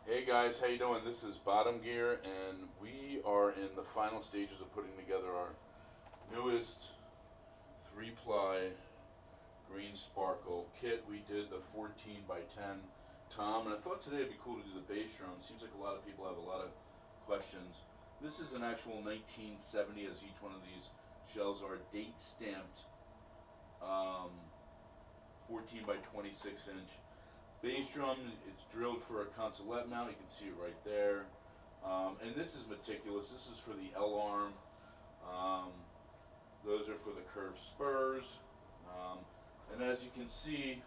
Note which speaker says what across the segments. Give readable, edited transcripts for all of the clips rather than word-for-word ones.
Speaker 1: Hey guys, how you doing? This is Bonhamgear, and we are in the final stages of putting together our newest three-ply green sparkle kit. We did the 14 by 10 tom, and I thought today it'd be cool to do the bass drum. Seems like a lot of people have a lot of questions. This is an actual 1970, as each one of these shells are date stamped, 14 by 26 inch bass drum. It's drilled for a consolette mount. You can see it right there. And this is meticulous. This is for the L arm. Those are for the curved spurs. And as you can see,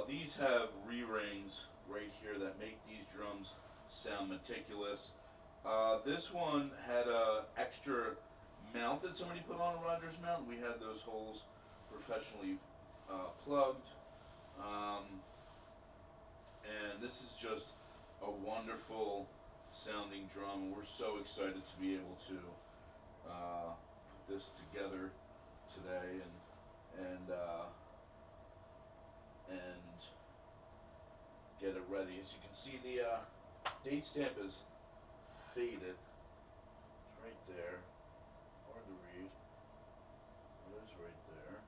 Speaker 1: these have re-rings right here that make these drums sound meticulous. This one had a extra mount that somebody put on a Rogers mount. We had those holes professionally plugged. And this is just a wonderful sounding drum. We're so excited to be able to put this together today and get it ready. As you can see, the date stamp is faded. It's right there. Hard to read. It is right there.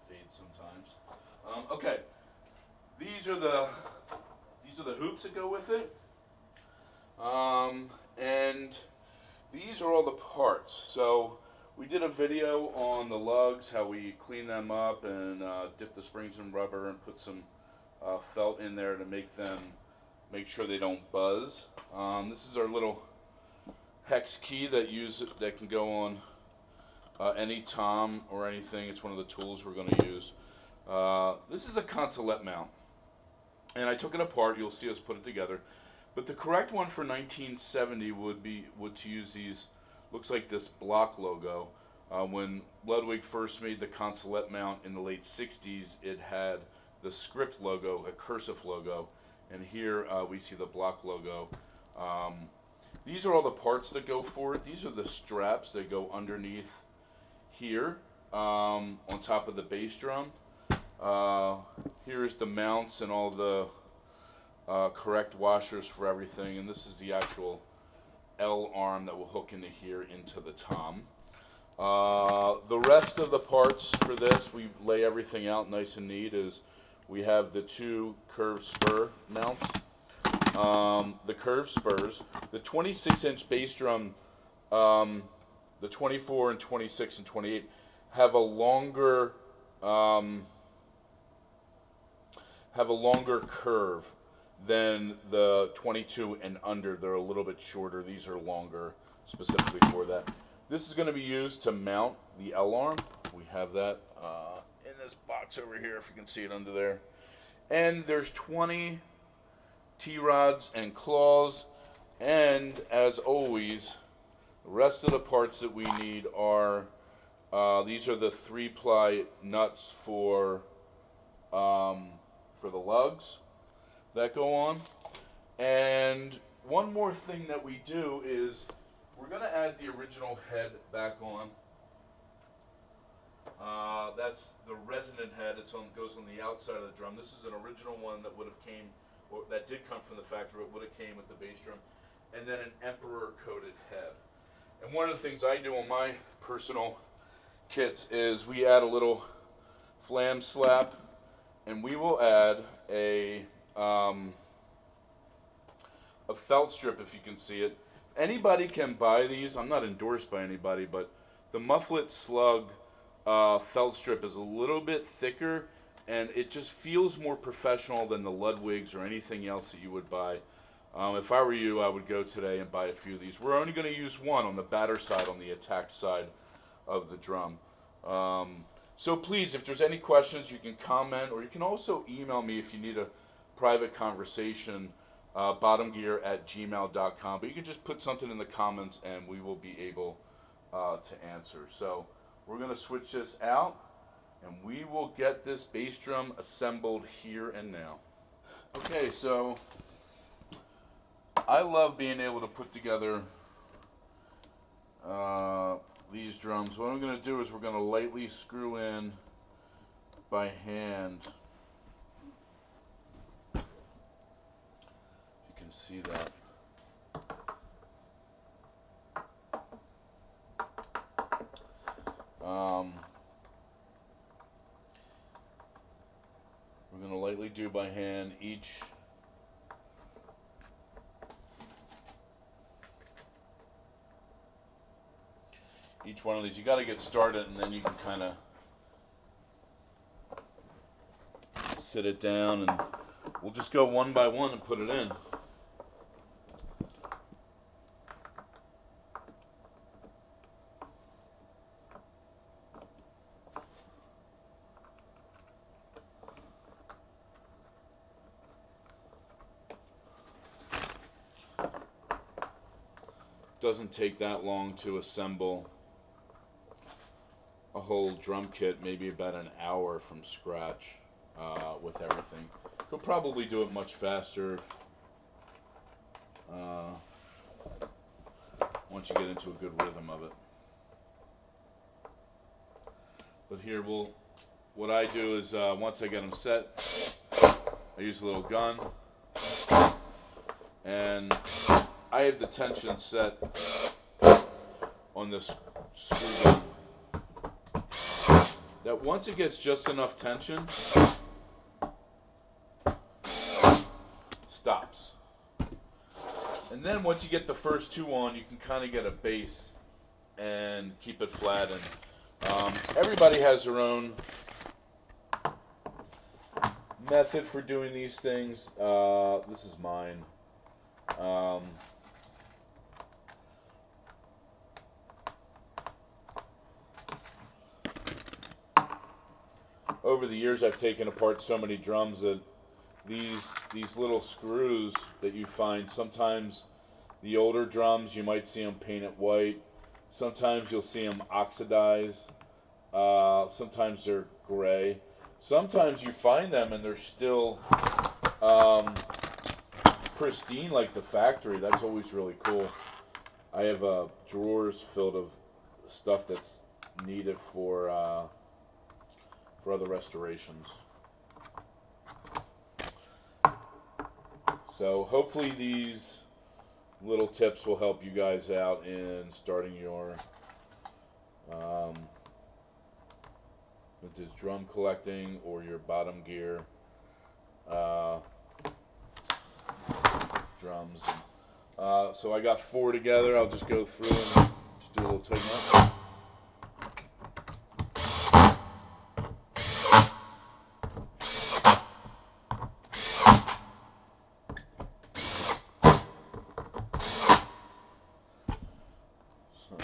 Speaker 1: Fades sometimes. Okay. These are the hoops that go with it, and these are all the parts. So we did a video on the lugs, how we clean them up and dip the springs in rubber and put some felt in there to make sure they don't buzz. This is our little hex key that can go on any tom or anything. It's one of the tools we're going to use. This is a consolette mount. And I took it apart. You'll see us put it together. But the correct one for 1970 would to use these. Looks like this block logo. When Ludwig first made the consolette mount in the late 60s, it had the script logo, a cursive logo, and here we see the block logo. These are all the parts that go for it. These are the straps that go underneath here on top of the bass drum. Here's the mounts and all the correct washers for everything, and this is the actual L arm that will hook into here into the tom. The rest of the parts for this, we lay everything out nice and neat. Is we have the two curved spur mounts, the curved spurs, the 26-inch bass drum, the 24 and 26 and 28 have a longer curve than the 22 and under. They're a little bit shorter. These are longer specifically for that. This is going to be used to mount the L arm. We have that in this box over here, if you can see it under there. And there's 20 T-rods and claws. And as always, the rest of the parts that we need are, these are the 3-ply nuts for the lugs that go on. And one more thing that we do is we're going to add the original head back on. That's the Resonant head. Goes on the outside of the drum. This is an original one that that did come from the factory. It would have came with the bass drum, and then an emperor coated head. And one of the things I do on my personal kits is we add a little flam slap, and we will add a felt strip, if you can see it. Anybody can buy these. I'm not endorsed by anybody, but the Mufflet Slug felt strip is a little bit thicker, and it just feels more professional than the Ludwigs or anything else that you would buy. If I were you, I would go today and buy a few of these. We're only going to use one on the batter side, on the attack side of the drum. So please, if there's any questions, you can comment, or you can also email me if you need a private conversation, bonhamgear@gmail.com. But you can just put something in the comments and we will be able to answer. So we're going to switch this out and we will get this bass drum assembled here and now. Okay, so I love being able to put together these drums. What I'm going to do is we're going to lightly screw in by hand see that. We're going to lightly do by hand each one of these. You got to get started, and then you can kind of sit it down, and we'll just go one by one and put it in. Doesn't take that long to assemble a whole drum kit, maybe about an hour from scratch with everything. You'll probably do it much faster once you get into a good rhythm of it. But here what I do is once I get them set, I use a little gun, and I have the tension set on this screw gun that once it gets just enough tension, stops. And then once you get the first two on, you can kind of get a base and keep it flat. And everybody has their own method for doing these things. This is mine. Over the years, I've taken apart so many drums that these little screws that you find, sometimes the older drums, you might see them painted white. Sometimes you'll see them oxidized. Sometimes they're gray. Sometimes you find them and they're still pristine like the factory. That's always really cool. I have drawers filled of stuff that's needed for other restorations. So hopefully these little tips will help you guys out in starting your vintage drum collecting or your Bonhamgear drums. So I got 4 together. I'll just go through and just do a little tighten up. So,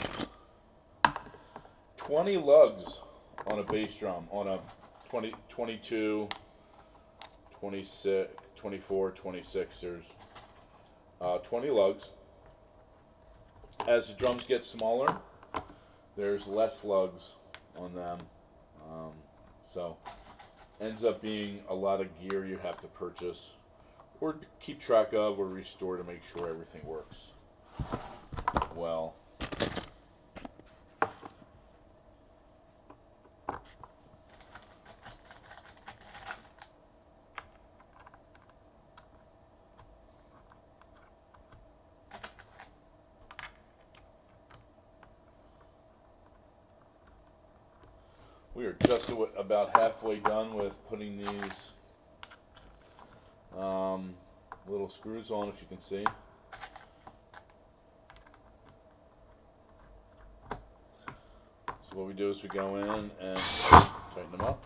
Speaker 1: 20 lugs on a bass drum, on a 20, 22, 26, 24, 26, there's 20 lugs. As the drums get smaller, there's less lugs on them. So ends up being a lot of gear you have to purchase or keep track of or restore to make sure everything works well. We are just about halfway done with putting these little screws on, if you can see. So what we do is we go in and tighten them up.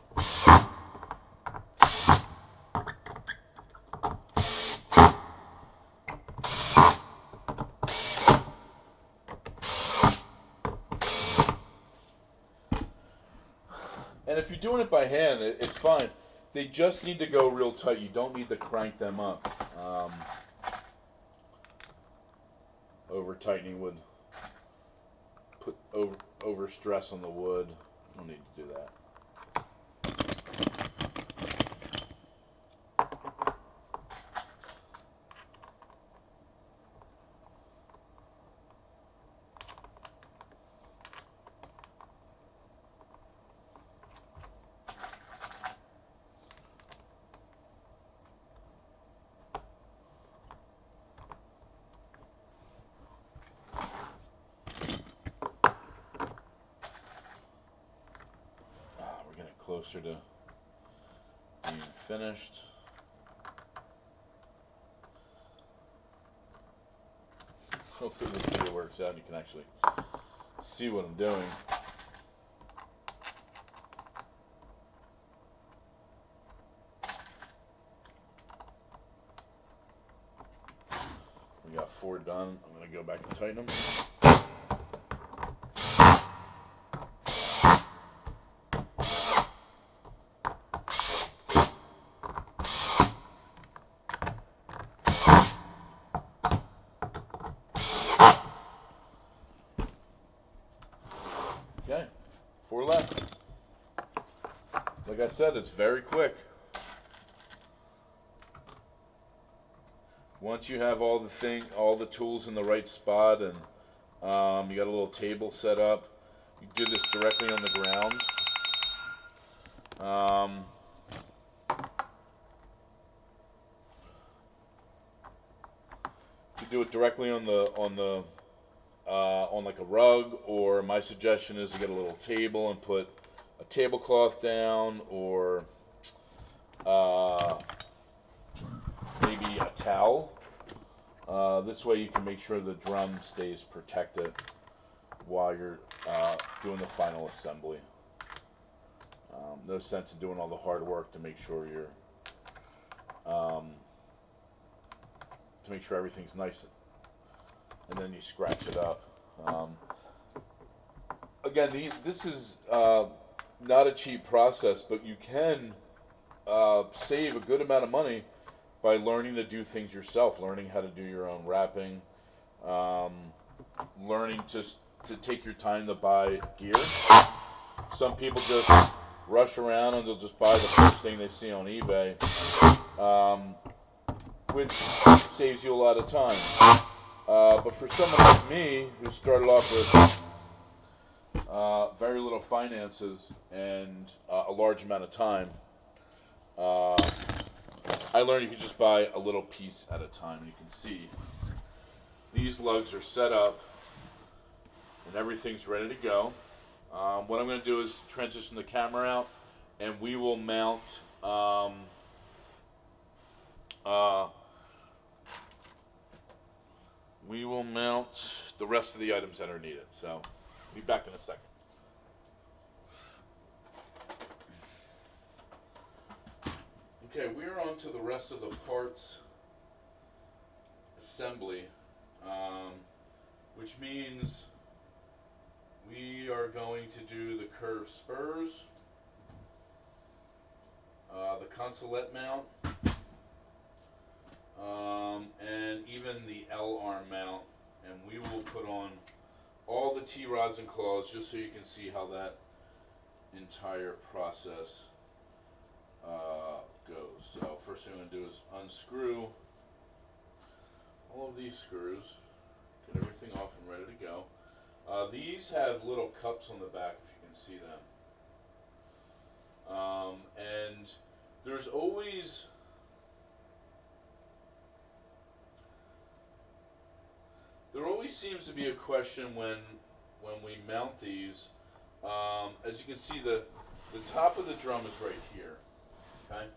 Speaker 1: And if you're doing it by hand, it's fine. They just need to go real tight. You don't need to crank them up. Over tightening would put over stress on the wood. You don't need to do that. closer to being finished. Hopefully this video works out and you can actually see what I'm doing. We got 4 done. I'm going to go back and tighten them. Okay, 4 left. Like I said, it's very quick. Once you have all the tools in the right spot, and you got a little table set up, you do this directly on the ground. You do it directly on like a rug, or my suggestion is to get a little table and put a tablecloth down, or maybe a towel. This way you can make sure the drum stays protected while you're doing the final assembly. No sense in doing all the hard work to make sure everything's nice, and then you scratch it up. Again, this is not a cheap process, but you can save a good amount of money by learning to do things yourself, learning how to do your own wrapping, learning to take your time to buy gear. Some people just rush around and they'll just buy the first thing they see on eBay, which saves you a lot of time. But for someone like me, who started off with very little finances and a large amount of time, I learned you can just buy a little piece at a time. And you can see these lugs are set up and everything's ready to go. What I'm going to do is transition the camera out, and we will mount the rest of the items that are needed. So I'll be back in a second. Okay, we're on to the rest of the parts assembly, which means we are going to do the curved spurs, the consolette mount, and even the L-arm mount, and we will put on all the T-rods and claws just so you can see how that entire process goes. So first thing I'm going to do is unscrew all of these screws, get everything off and ready to go. These have little cups on the back, if you can see them. And there always seems to be a question when we mount these. As you can see, the top of the drum is right here. Okay,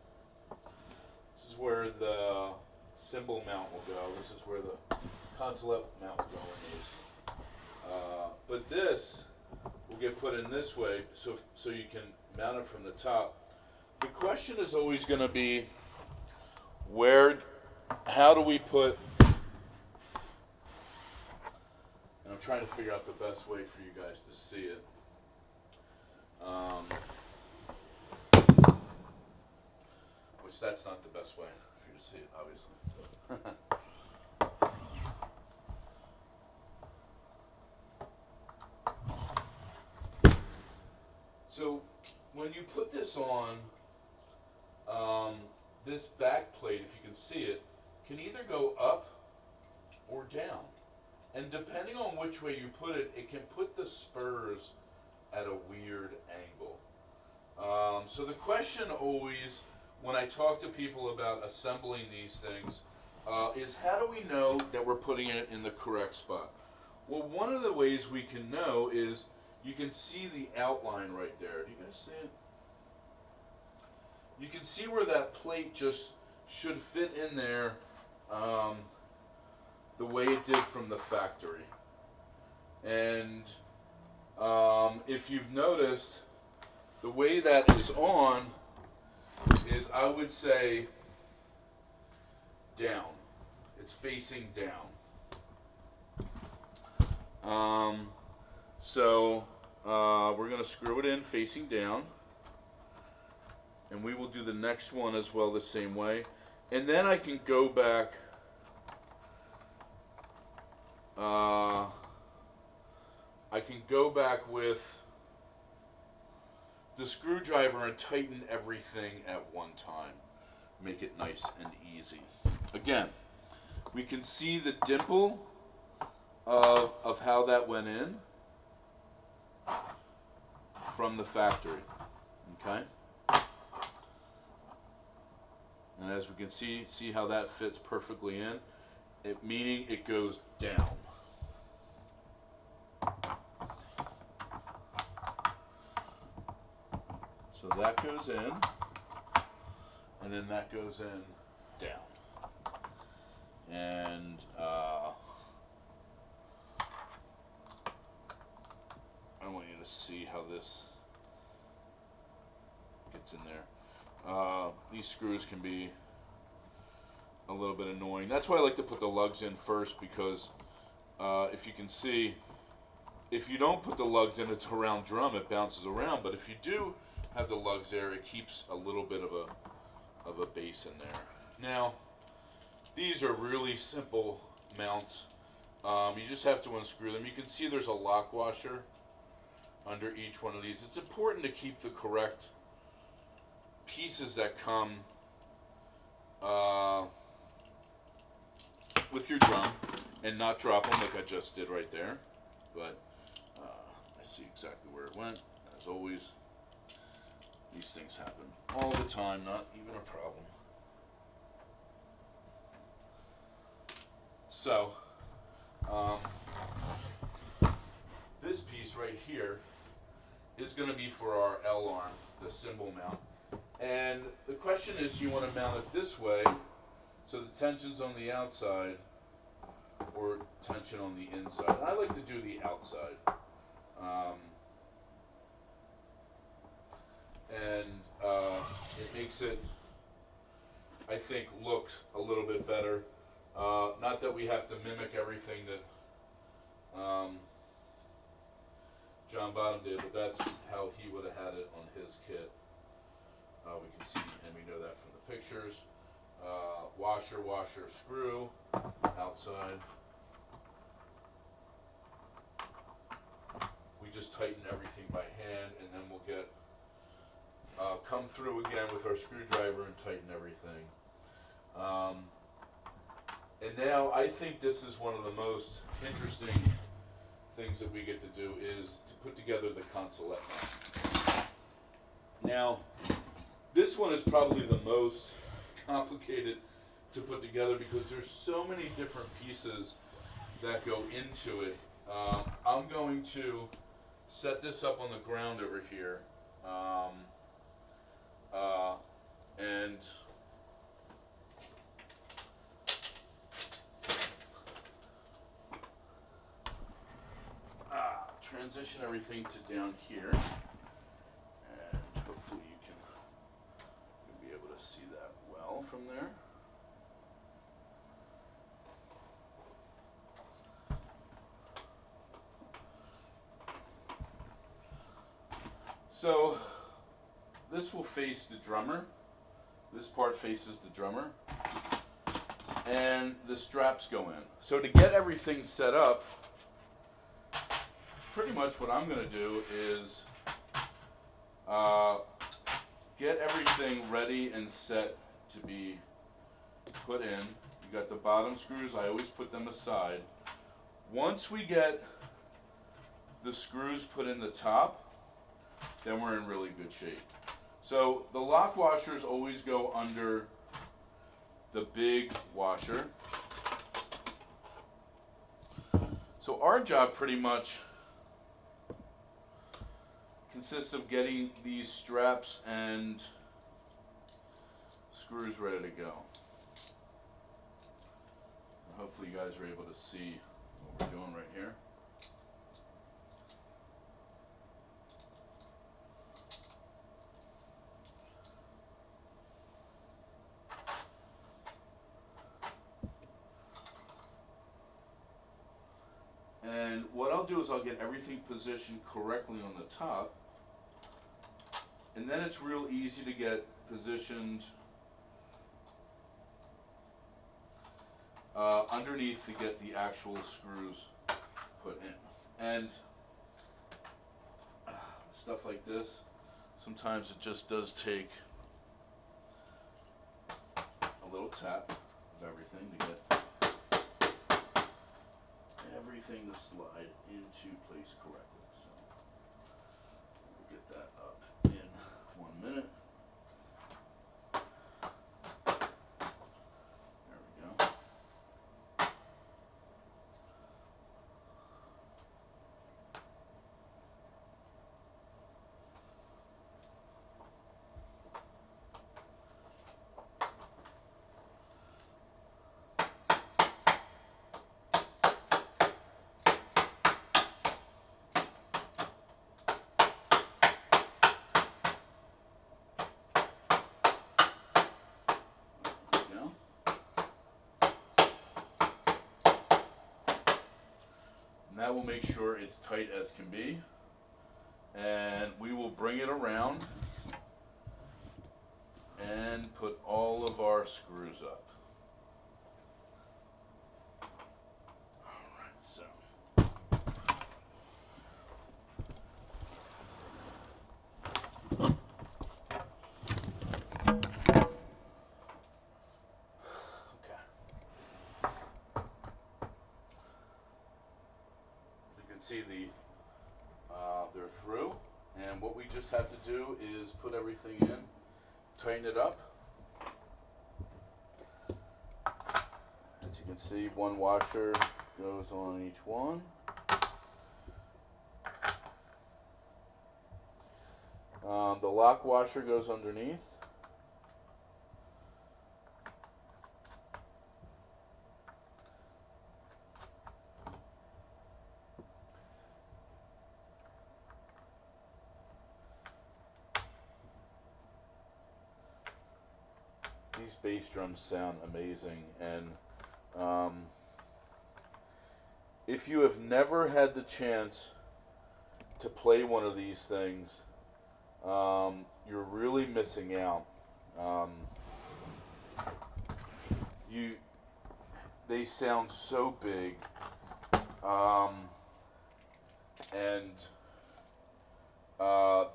Speaker 1: this is where the cymbal mount will go. This is where the consolette mount will go in these. But this will get put in this way, so you can mount it from the top. The question is always going to be, how do we put? And I'm trying to figure out the best way for you guys to see it. Which that's not the best way for you to see it, obviously. So when you put this on, this back plate, if you can see it, can either go up or down. And depending on which way you put it, it can put the spurs at a weird angle. So the question always, when I talk to people about assembling these things, is how do we know that we're putting it in the correct spot? Well, one of the ways we can know is you can see the outline right there. Do you guys see it? you can see where that plate just should fit in there the way it did from the factory. And if you've noticed, the way that is on is, I would say, down. It's facing down. So we're going to screw it in facing down. And we will do the next one as well the same way. And then I can go back with the screwdriver and tighten everything at one time. Make it nice and easy. Again, we can see the dimple of how that went in from the factory. Okay? And as we can see how that fits perfectly in, meaning it goes down. So that goes in, and then that goes in down. And I want you to see how this gets in there. These screws can be a little bit annoying. That's why I like to put the lugs in first, because if you can see, if you don't put the lugs in, it's a round drum, it bounces around. But if you do have the lugs there, it keeps a little bit of a base in there. Now, these are really simple mounts. You just have to unscrew them. You can see there's a lock washer under each one of these. It's important to keep the correct pieces that come with your drum and not drop them like I just did right there. But I see exactly where it went. As always, these things happen all the time, not even a problem. So, this piece right here is going to be for our L arm, the cymbal mount. And the question is, you want to mount it this way, so the tension's on the outside, or tension on the inside. I like to do the outside. It makes it, I think, look a little bit better. Not that we have to mimic everything that John Bonham did, but that's how he would have had it on his kit. We can see, and we know that from the pictures. Washer, screw, outside. We just tighten everything by hand, and then we'll get come through again with our screwdriver and tighten everything. And now I think this is one of the most interesting things that we get to do, is to put together the consolette mount. Now, this one is probably the most complicated to put together because there's so many different pieces that go into it. I'm going to set this up on the ground over here, and transition everything to down here, and hopefully you'll be able to see that well from there. So this will face the drummer. This part faces the drummer, and the straps go in. So to get everything set up, pretty much what I'm going to do is get everything ready and set to be put in. You got the bottom screws, I always put them aside. Once we get the screws put in the top, then we're in really good shape. So the lock washers always go under the big washer. So our job pretty much consists of getting these straps and screws ready to go. Hopefully you guys are able to see what we're doing right here. And what I'll do is I'll get everything positioned correctly on the top, and then it's real easy to get positioned underneath to get the actual screws put in. And stuff like this, sometimes it just does take a little tap of everything to get everything to slide into place correctly. So we'll get that up in 1 minute. There we go. And that will make sure it's tight as can be. And we will bring it around and put all of our screws up. Alright, so. See they're through, and what we just have to do is put everything in, tighten it up. As you can see, one washer goes on each one. The lock washer goes underneath. These bass drums sound amazing, and if you have never had the chance to play one of these things, you're really missing out. They sound so big, and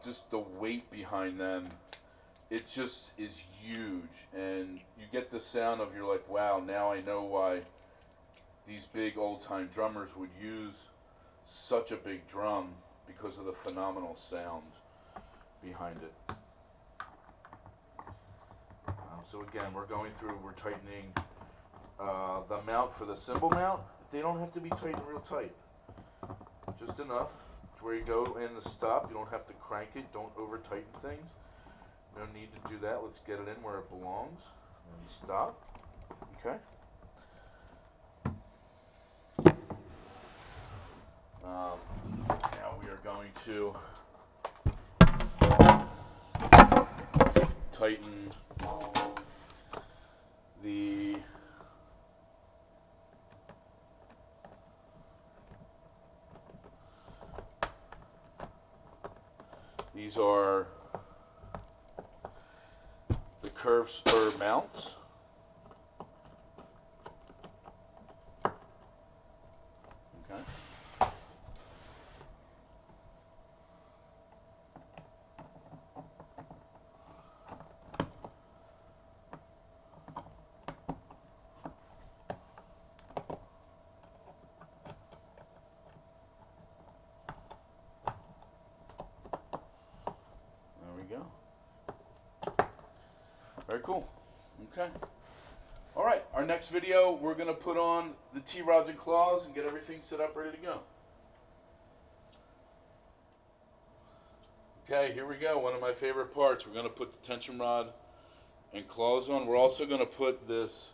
Speaker 1: just the weight behind them, it just is huge, and you get the sound of, you're like, wow, now I know why these big old-time drummers would use such a big drum, because of the phenomenal sound behind it. So again, we're tightening the mount for the cymbal mount. They don't have to be tightened real tight, just enough to where you go in the stop. You don't have to crank it, don't over tighten things. No need to do that. Let's get it in where it belongs and stop. Okay. Now we are going to tighten these are the curved spur mounts. Okay. There we go. Very cool. Okay. All right. Our next video, we're going to put on the T-rods and claws and get everything set up, ready to go. Okay, here we go. One of my favorite parts. We're going to put the tension rod and claws on. We're also going to put this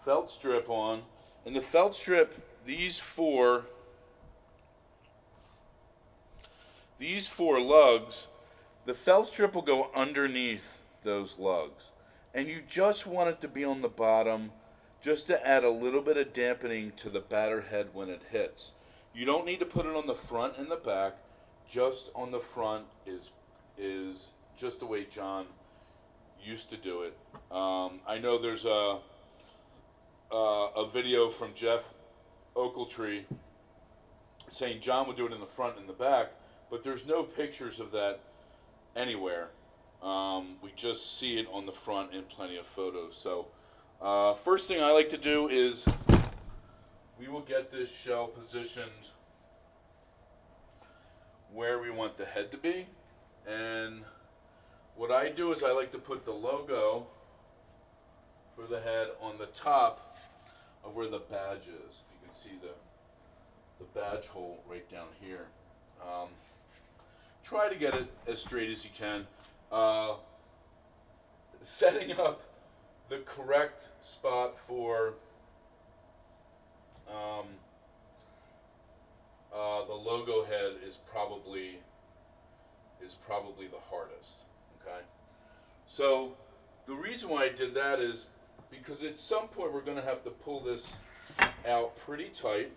Speaker 1: felt strip on. And the felt strip, these four lugs, the felt strip will go underneath those lugs. And you just want it to be on the bottom just to add a little bit of dampening to the batter head when it hits. You don't need to put it on the front and the back. Just on the front is just the way John used to do it. I know there's a video from Jeff Oakletree saying John would do it in the front and the back, but there's no pictures of that anywhere. We just see it on the front in plenty of photos. So first thing I like to do is we will get this shell positioned where we want the head to be. And what I do is I like to put the logo for the head on the top of where the badge is. You can see the badge hole right down here. Try to get it as straight as you can. Setting up the correct spot for the logo head is probably the hardest. Okay, so the reason why I did that is because at some point we're going to have to pull this out pretty tight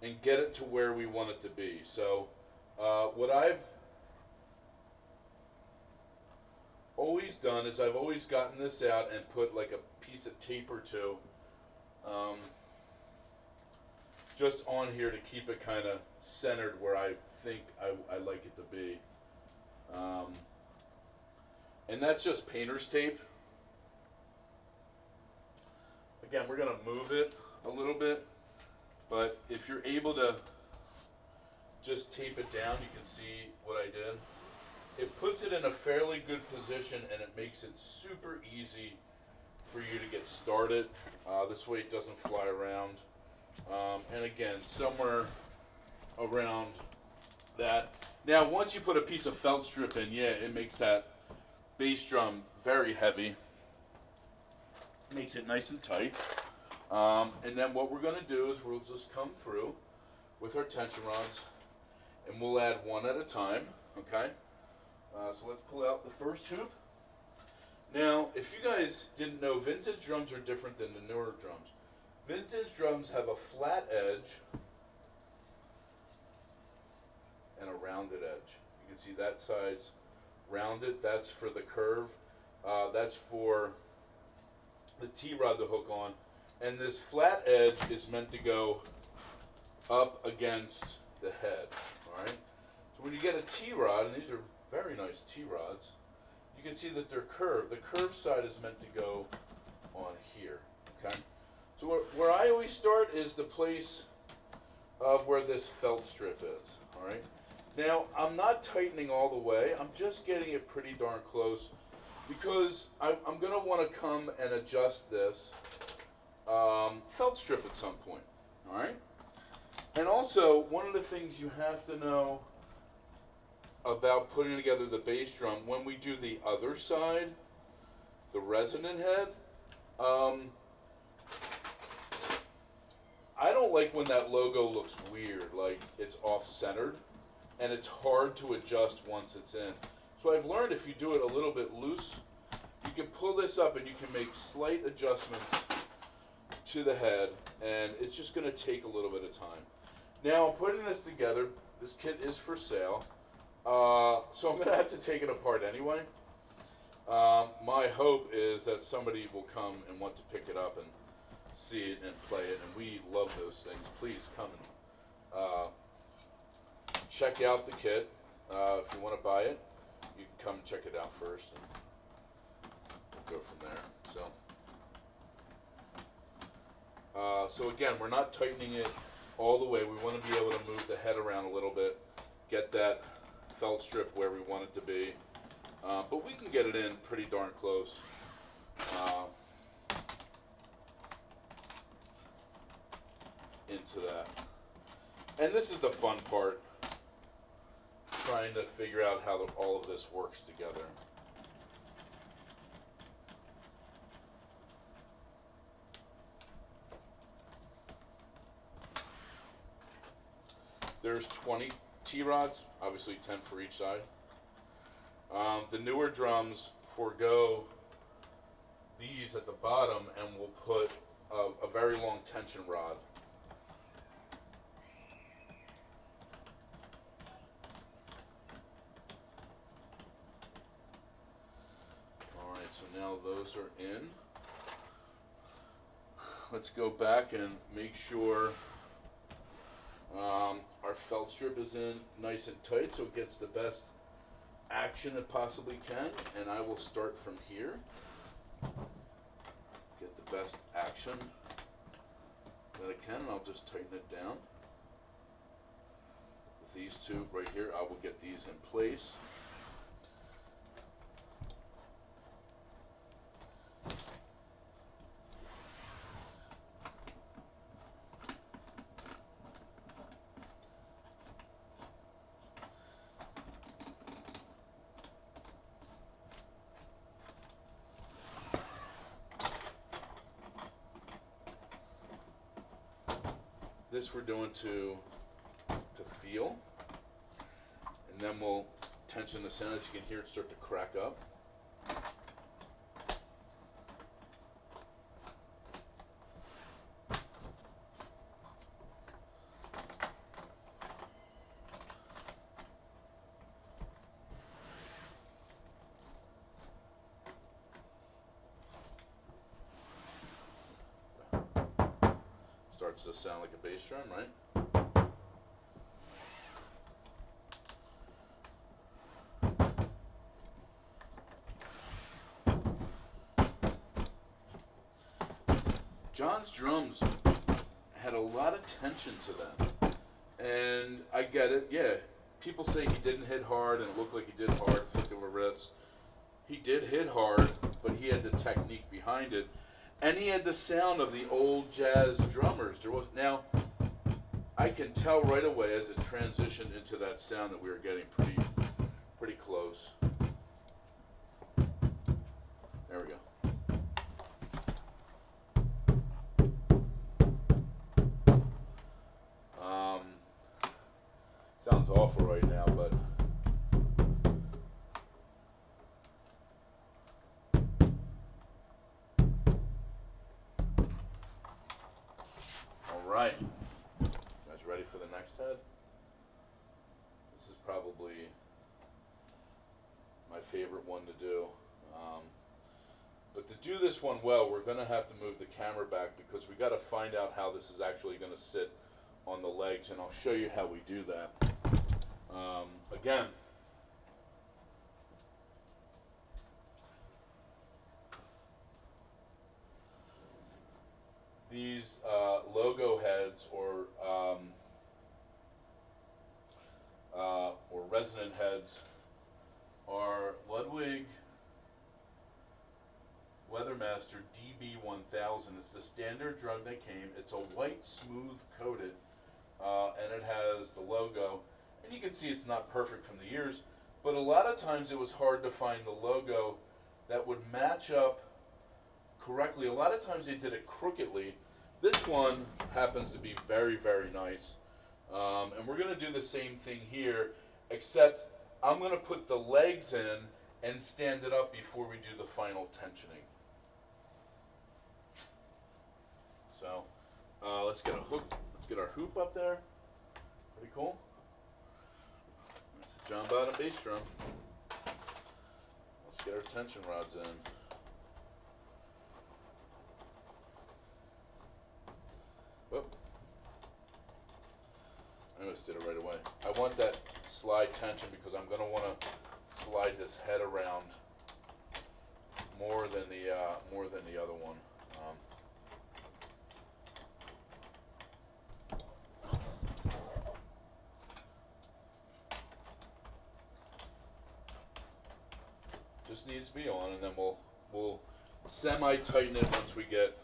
Speaker 1: and get it to where we want it to be. So what I've always done is I've always gotten this out and put like a piece of tape or two just on here to keep it kind of centered where I think I like it to be. And that's just painter's tape. Again, we're going to move it a little bit, but if you're able to just tape it down, you can see what I did. It puts it in a fairly good position and it makes it super easy for you to get started. This way it doesn't fly around. And again, somewhere around that. Now, once you put a piece of felt strip in, yeah, it makes that bass drum very heavy. Makes it nice and tight. And then what we're going to do is we'll just come through with our tension rods and we'll add one at a time, okay? So let's pull out the first tube. Now, if you guys didn't know, vintage drums are different than the newer drums. Vintage drums have a flat edge and a rounded edge. You can see that side's rounded. That's for the curve. That's for the T-rod to hook on. And this flat edge is meant to go up against the head. All right. So when you get a T-rod, and these are very nice T-rods, you can see that they're curved. The curved side is meant to go on here. Okay. So where I always start is the place of where this felt strip is. All right. Now I'm not tightening all the way. I'm just getting it pretty darn close because I'm going to want to come and adjust this felt strip at some point. All right. And also, one of the things you have to know about putting together the bass drum, when we do the other side, the resonant head, I don't like when that logo looks weird, like it's off-centered, and it's hard to adjust once it's in. So I've learned if you do it a little bit loose, you can pull this up and you can make slight adjustments to the head, and it's just going to take a little bit of time. Now I'm putting this together. This kit is for sale, so I'm going to have to take it apart anyway. My hope is that somebody will come and want to pick it up and see it and play it, and we love those things. Please come and check out the kit. If you want to buy it, you can come and check it out first, and we'll go from there. So again, we're not tightening it all the way. We want to be able to move the head around a little bit, get that felt strip where we want it to be, but we can get it in pretty darn close. Into that. And this is the fun part, trying to figure out how all of this works together. There's 20 T-rods, obviously 10 for each side. The newer drums forego these at the bottom and will put a very long tension rod. Alright, so now those are in. Let's go back and make sure our felt strip is in nice and tight so it gets the best action it possibly can. And I will start from here. Get the best action that I can, and I'll just tighten it down. With these two right here, I will get these in place. This we're doing to feel, and then we'll tension this in. As you can hear, it start to crack up. Starts to sound like a bass drum, right? John's drums had a lot of tension to them, and I get it. Yeah, people say he didn't hit hard, and it looked like he did hard, thick of a riffs. He did hit hard, but he had the technique behind it. And he had the sound of the old jazz drummers. Now, I can tell right away as it transitioned into that sound that we were getting pretty close. There we go. Sounds awful right now, but right. You guys ready for the next head? This is probably my favorite one to do. But to do this one well, we're going to have to move the camera back because we got to find out how this is actually going to sit on the legs, and I'll show you how we do that. Again, these logo heads or resonant heads are Ludwig Weathermaster DB1000. It's the standard drum that came. It's a white smooth coated and it has the logo, and you can see it's not perfect from the years, but a lot of times it was hard to find the logo that would match up correctly. A lot of times they did it crookedly. This one happens to be very, very nice. And we're going to do the same thing here, except I'm going to put the legs in and stand it up before we do the final tensioning. So let's get a hook. Let's get our hoop up there. Pretty cool. That's a John Bonham bass drum. Let's get our tension rods in. Whoop. I almost did it right away. I want that slide tension because I'm going to want to slide this head around more than the other one. Just needs to be on, and then we'll semi-tighten it once we get.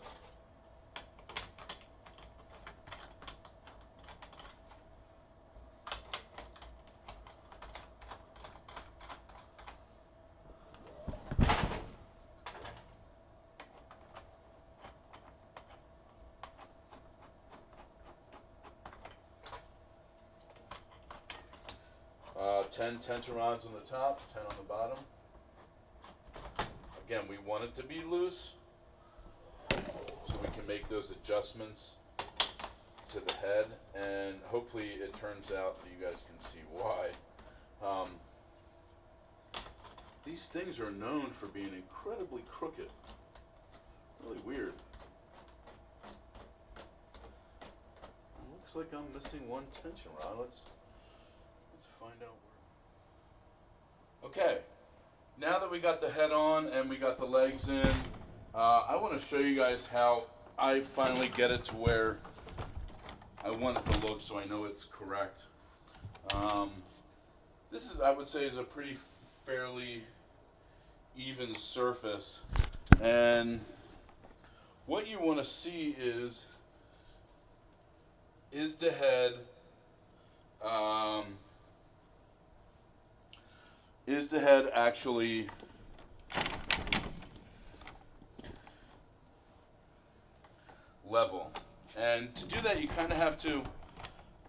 Speaker 1: 10 tension rods on the top, 10 on the bottom. Again, we want it to be loose so we can make those adjustments to the head, and hopefully it turns out that you guys can see why. These things are known for being incredibly crooked. Really weird. It looks like I'm missing one tension rod. Let's find out where. Okay, now that we got the head on and we got the legs in, I want to show you guys how I finally get it to where I want it to look, so I know it's correct. This is, I would say, is a pretty fairly even surface, and what you want to see is the head actually level? And to do that, you kind of have to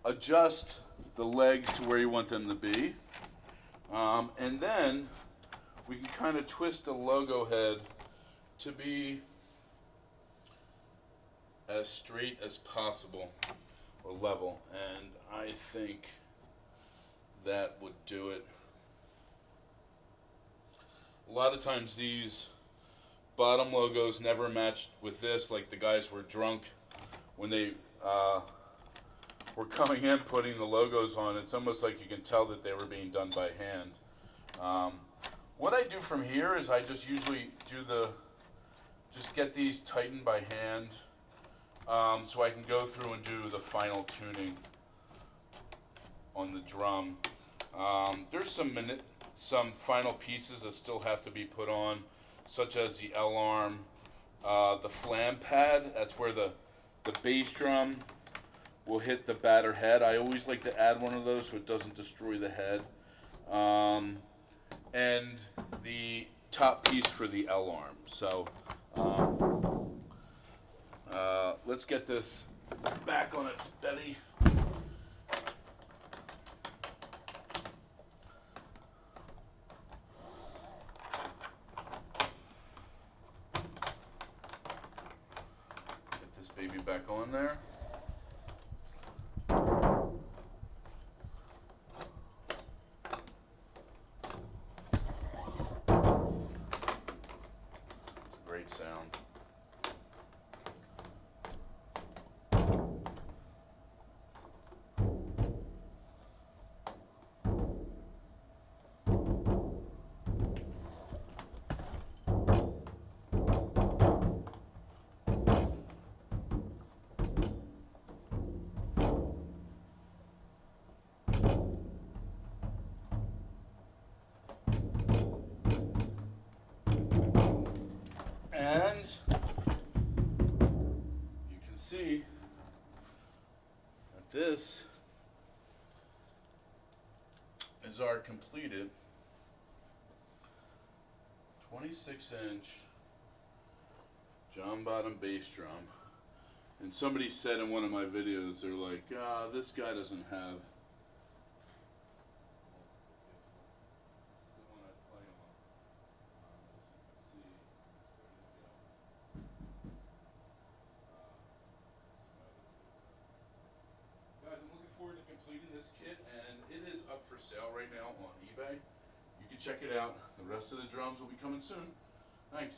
Speaker 1: adjust the legs to where you want them to be, and then we can kind of twist the logo head to be as straight as possible, or level, and I think that would do it. A lot of times these bottom logos never matched with this, like the guys were drunk when they were coming in putting the logos on. It's almost like you can tell that they were being done by hand. What I do from here is I just usually just get these tightened by hand, so I can go through and do the final tuning on the drum. There's some final pieces that still have to be put on, such as the L-arm, the flam pad. That's where the bass drum will hit the batter head. I always like to add one of those so it doesn't destroy the head. And the top piece for the L-arm. So let's get this back on its belly. Get this baby back on there. Sound. And you can see that this is our completed 26-inch John Bonham bass drum. And somebody said in one of my videos, they're like, this guy doesn't have. Forward to completing this kit, and it is up for sale right now on eBay. You can check it out. The rest of the drums will be coming soon. Thanks.